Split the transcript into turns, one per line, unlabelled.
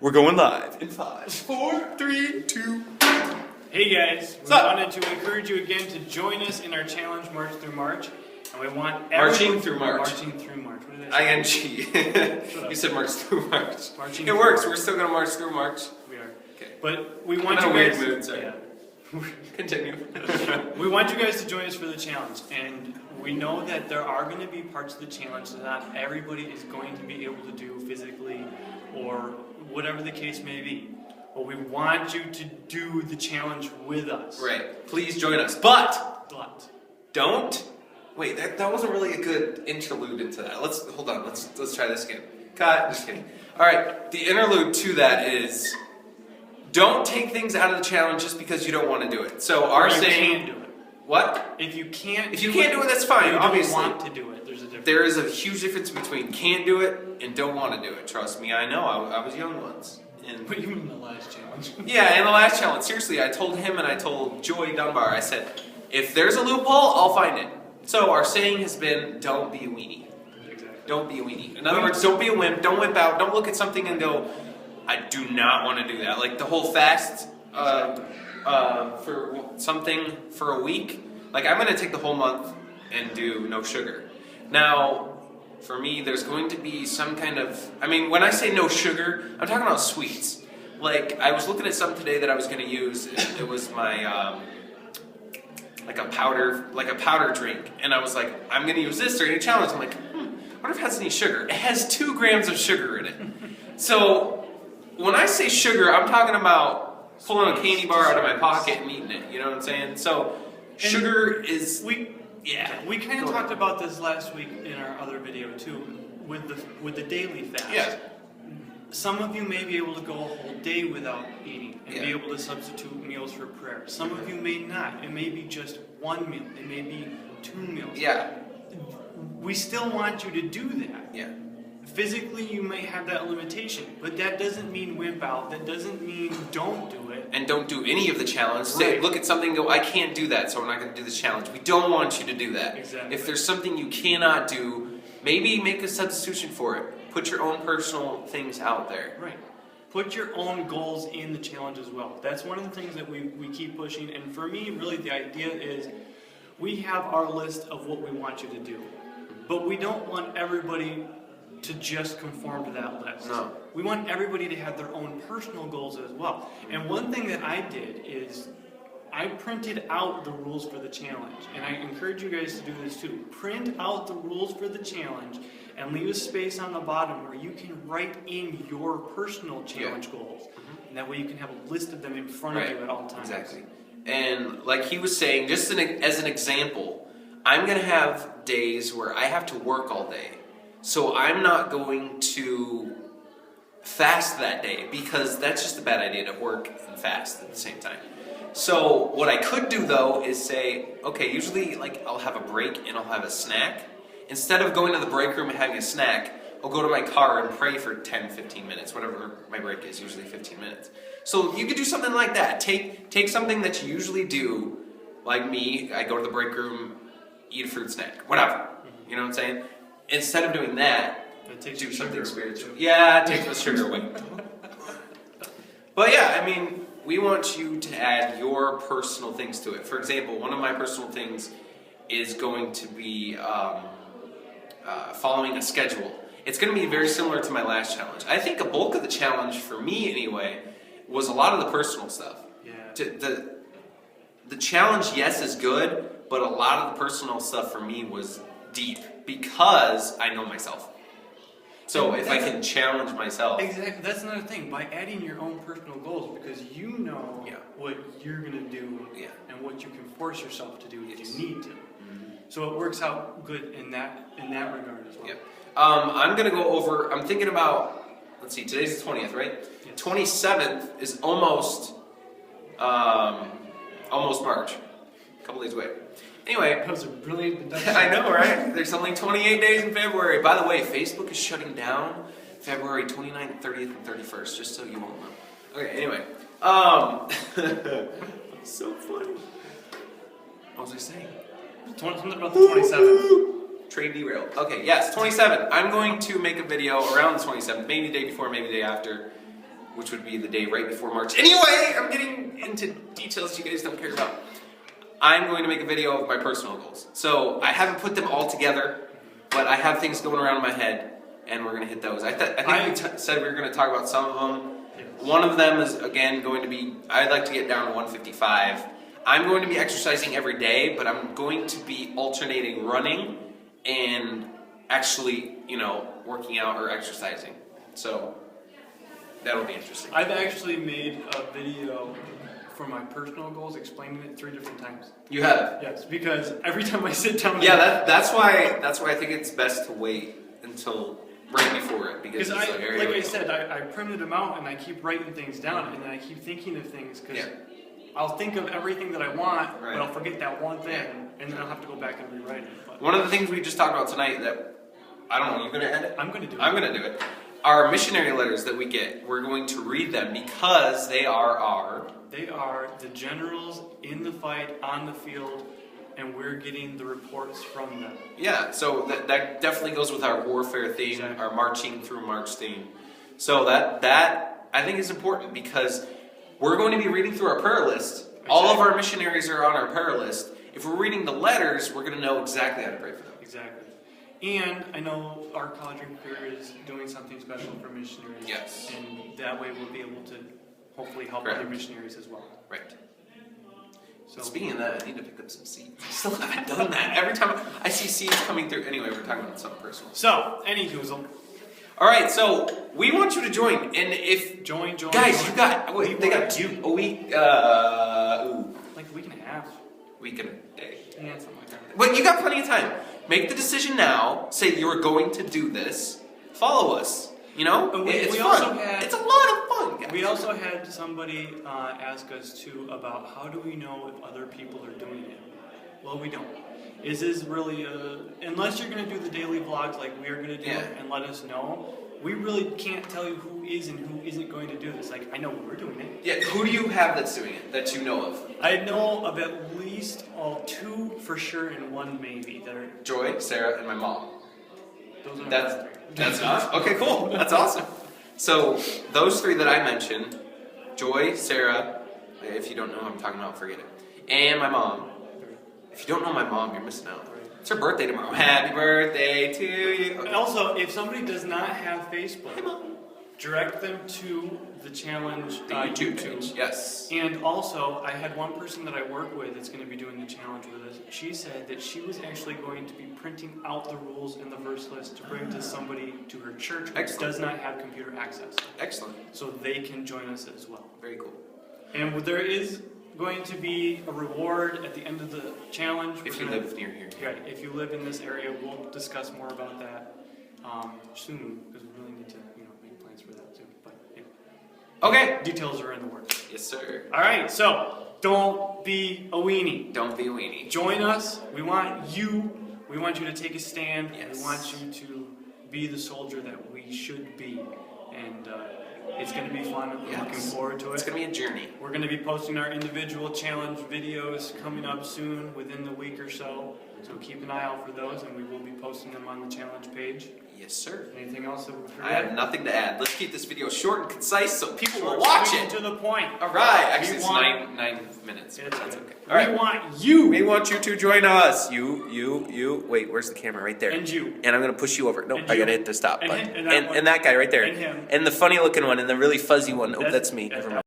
We're going live in 5, 4, 3, 2.
Hey guys, we wanted to encourage you again to join us in our challenge, March Through March. And we want
Marching through March.
Marching through March. What did I say?
ING. You said March through March.
Marching
It
through
works.
March.
We're still going to march through March.
We are.
Okay.
But we want
I'm
you
in a
guys.
weird mood, sorry.
Yeah.
Continue.
We want you guys to join us for the challenge, and we know that there are going to be parts of the challenge that not everybody is going to be able to do physically or whatever the case may be. But we want you to do the challenge with us.
Right. Please join us. But don't. Wait, that wasn't really a good interlude into that. Hold on. Let's try this again. Cut. Just kidding. All right. The interlude to that is don't take things out of the challenge just because you don't want to do it. So our saying.
Can't do it.
What?
If you can't do
it, that's fine.
You
obviously.
don't want to do it. There's a difference.
There is a huge difference between can't do it and don't want to do it. Trust me, I know. I was young once.
But you mean the last challenge?
Yeah, in the last challenge. Seriously, I told him and I told Joy Dunbar, I said, if there's a loophole, I'll find it. So our saying has been, don't be a weenie.
Exactly.
Don't be a weenie. In other words, don't be a wimp. Don't wimp out. Don't look at something and go, I do not want to do that. Like the whole fast for something for a week. Like I'm going to take the whole month and do no sugar. Now, for me, there's going to be some kind of, when I say no sugar, I'm talking about sweets. Like, I was looking at something today that I was going to use. It was my, like a powder drink. And I was like, I'm going to use this during a challenge. I'm like, I wonder if it has any sugar. It has 2 grams of sugar in it. So, when I say sugar, I'm talking about pulling a candy bar out of my pocket and eating it. You know what I'm saying? So, sugar is...
We kind of talked about this last week in our other video too, with the daily fast.
Yeah.
Some of you may be able to go a whole day without eating and be able to substitute meals for prayer. Some of you may not. It may be just 1 meal. It may be 2 meals.
Yeah.
We still want you to do that.
Yeah.
Physically, you may have that limitation, but that doesn't mean wimp out. That doesn't mean don't do it.
And don't do any of the challenge.
Right.
Look at something and go, I can't do that, so I'm not going to do this challenge. We don't want you to do that.
Exactly.
If there's something you cannot do, maybe make a substitution for it. Put your own personal things out there.
Right. Put your own goals in the challenge as well. That's one of the things that we keep pushing. And for me, really, the idea is we have our list of what we want you to do. But we don't want everybody to just conform to that list.
No.
We want everybody to have their own personal goals as well. And one thing that I did is I printed out the rules for the challenge. And I encourage you guys to do this too. Print out the rules for the challenge and leave a space on the bottom where you can write in your personal challenge goals. And that way you can have a list of them in front of you at all times.
Exactly. And like he was saying, just as an example, I'm going to have days where I have to work all day. So I'm not going to fast that day because that's just a bad idea to work and fast at the same time. So what I could do though is say, okay, usually like I'll have a break and I'll have a snack. Instead of going to the break room and having a snack, I'll go to my car and pray for 10, 15 minutes, whatever my break is, usually 15 minutes. So you could do something like that. Take something that you usually do, like me, I go to the break room, eat a fruit snack, whatever. You know what I'm saying? Instead of doing that, do something spiritual. Yeah, it takes the sugar away. But yeah, we want you to add your personal things to it. For example, one of my personal things is going to be following a schedule. It's going to be very similar to my last challenge. I think a bulk of the challenge, for me anyway, was a lot of the personal stuff. Yeah. The challenge, yes, is good, but a lot of the personal stuff for me was deep because I know myself. So if I can challenge myself.
Exactly. That's another thing. By adding your own personal goals, because you know what you're going to do and what you can force yourself to do if you need to. So it works out good in that regard as well.
Yeah. I'm going to go over, I'm thinking about, let's see, today's the 20th, right? Yes. 27th is almost March. A couple days away. Anyway.
That was a brilliant deduction.
I know, right? There's only 28 days in February. By the way, Facebook is shutting down February 29th, 30th, and 31st, just so you all know. Okay, anyway. So funny. What was I saying?
Something about the 27th.
Train derailed. Okay, yes, 27th. I'm going to make a video around the 27th, maybe the day before, maybe the day after. which would be the day right before March. Anyway, I'm getting into details you guys don't care about. I'm going to make a video of my personal goals. So I haven't put them all together, but I have things going around in my head, and we're going to hit those. I think we said we were going to talk about some of them. One of them is, again, going to be, I'd like to get down to 155. I'm going to be exercising every day, but I'm going to be alternating running and actually, working out or exercising. So that'll be interesting.
I've actually made a video for my personal goals explaining it 3 different times.
You have?
Yes, because every time I sit down...
Yeah, that's why I think it's best to wait until right before it. Because
I said, I printed them out and I keep writing things down and then I keep thinking of things because I'll think of everything that I want, but I'll forget that one thing and then I'll have to go back and rewrite it. But
one of the things we just talked about tonight that, I don't know, you going to edit?
I'm going to do it.
I'm going to do it. Our missionary letters that we get, we're going to read them because they are
the generals in the fight, on the field, and we're getting the reports from them.
Yeah, so that definitely goes with our warfare theme, our marching through March theme. So that I think is important because we're going to be reading through our prayer list. Exactly. All of our missionaries are on our prayer list. If we're reading the letters, we're going to know exactly how to pray for them.
Exactly. And I know our college career is doing something special for missionaries.
Yes.
And that way we'll be able to hopefully help other missionaries as well.
Right.
So
speaking of that, I need to pick up some seeds. I still haven't done that. Every time I see seeds coming through. Anyway, we're talking about something personal.
So, anywho.
All right, so we want you to join, and if
join,
guys,
join.
you got they got a week,
like a week and a half,
week and a day.
Yeah, something like that.
But you got plenty of time. Make the decision now. Say you're going to do this. Follow us. It's fun. It's a lot of fun, guys.
We also had somebody ask us too about how do we know if other people are doing it? Well, we don't. Is this really unless you're going to do the daily vlogs like we are going to do and let us know, we really can't tell you who is and who isn't going to do this. Like, I know we're doing it.
Yeah, who do you have that's doing it, that you know of?
I know of at least 2 for sure and 1 maybe that are...
Joy, Sarah, and my mom.
Those are
That's not? Okay, cool. That's awesome. So, those 3 that I mentioned, Joy, Sarah, if you don't know who I'm talking about, forget it, and my mom. If you don't know my mom, you're missing out. It's her birthday tomorrow. Happy birthday to you. Okay.
Also, if somebody does not have Facebook, direct them to the challenge
YouTube page. Yes.
And also, I had one person that I work with that's going to be doing the challenge with us. She said that she was actually going to be printing out the rules and the verse list to bring to somebody to her church who does not have computer access.
Excellent.
So they can join us as well.
Very cool.
And there is going to be a reward at the end of the challenge.
If you live near here.
Yeah, if you live in this area, we'll discuss more about that soon, because we really need to make plans for that too. But yeah.
Okay.
Details are in the works.
Yes, sir.
All right, so don't be a weenie.
Don't be a weenie.
Join us. We want you. We want you to take a stand.
Yes.
We want you to be the soldier that we should be. And it's going to be fun. I'm looking forward to it.
It's going to be a journey.
We're going to be posting our individual challenge videos coming up soon, within the week or so. So keep an eye out for those, and we will be posting them on the challenge page.
Yes, sir.
Anything else that we forgot?
I have nothing to add. Let's keep this video short and concise so people will watch it.
To the point.
All right. Actually, it's 9 minutes. But that's okay. All right.
We want you.
We want you to join us. You. Wait, where's the camera? Right there.
And you.
And I'm going to push you over. Nope, I got to hit the stop button.
And
that guy right there.
And him.
And the funny looking one and the really fuzzy one. Oh, that's me. Never mind.